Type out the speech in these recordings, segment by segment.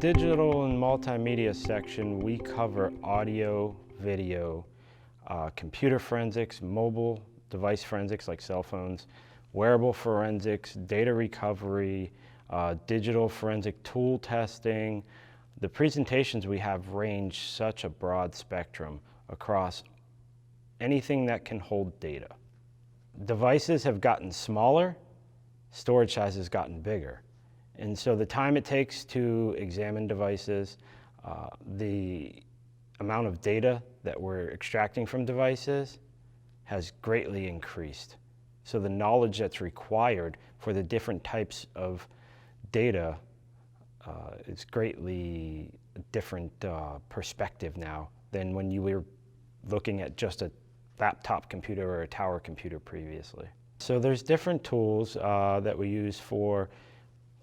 Digital and Multimedia section, we cover audio, video, computer forensics, mobile device forensics like cell phones, wearable forensics, data recovery, digital forensic tool testing. The presentations we have range such a broad spectrum across anything that can hold data. Devices have gotten smaller, storage size has gotten bigger. And so the time it takes to examine devices, the amount of data that we're extracting from devices has greatly increased. So the knowledge that's required for the different types of data is greatly a different perspective now than when you were looking at just a laptop computer or a tower computer previously. So there's different tools that we use for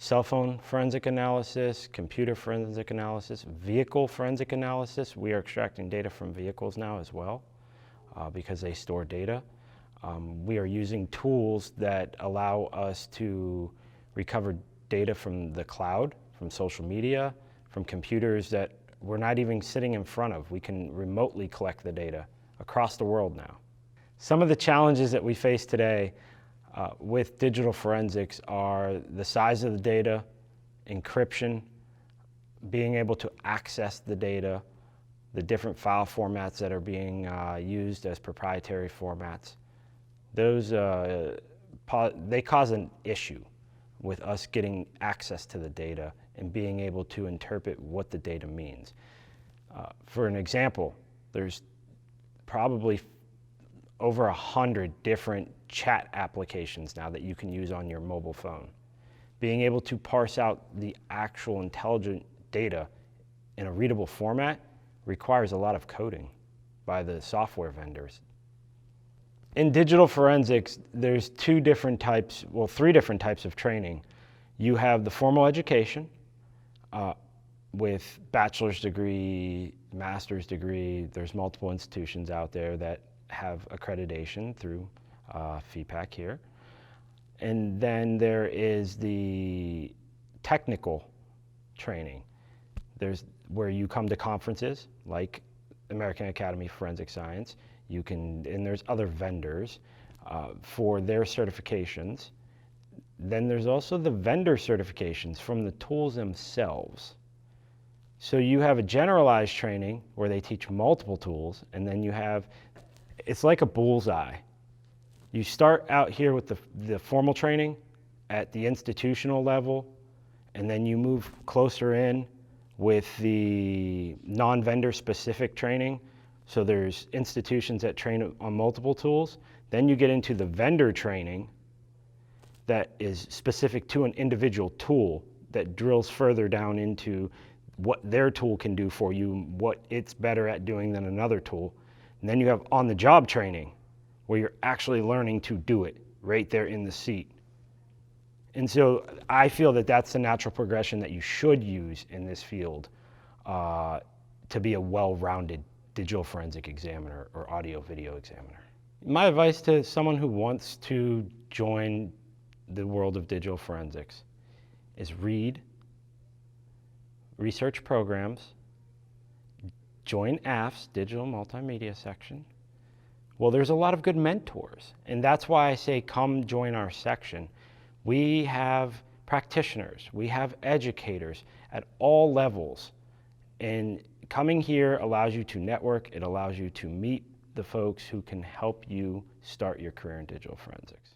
cell phone forensic analysis, computer forensic analysis, vehicle forensic analysis. We are extracting data from vehicles now as well because they store data. We are using tools that allow us to recover data from the cloud, from social media, from computers that we're not even sitting in front of. We can remotely collect the data across the world now. Some of the challenges that we face today with digital forensics are the size of the data, encryption, being able to access the data, the different file formats that are being used as proprietary formats. Those, they cause an issue with us getting access to the data and being able to interpret what the data means. For an example, there's probably over 100 different chat applications now that you can use on your mobile phone. Being able to parse out the actual intelligent data in a readable format requires a lot of coding by the software vendors. In digital forensics, there's three different types of training. You have the formal education with bachelor's degree, master's degree. There's multiple institutions out there that have accreditation through FEPAC here. And then there is the technical training. There's where you come to conferences like American Academy of Forensic Science. And there's other vendors for their certifications. Then there's also the vendor certifications from the tools themselves. So you have a generalized training where they teach multiple tools, and then you have, it's like a bullseye. You start out here with the formal training at the institutional level, and then you move closer in with the non-vendor specific training. So there's institutions that train on multiple tools. Then you get into the vendor training that is specific to an individual tool that drills further down into what their tool can do for you, what it's better at doing than another tool. And then you have on-the-job training, where you're actually learning to do it right there in the seat. And so I feel that that's the natural progression that you should use in this field to be a well-rounded digital forensic examiner or audio-video examiner. My advice to someone who wants to join the world of digital forensics is read, research programs, join AF's Digital Multimedia section. Well, there's a lot of good mentors, and that's why I say come join our section. We have practitioners, we have educators at all levels, and coming here allows you to network, it allows you to meet the folks who can help you start your career in digital forensics.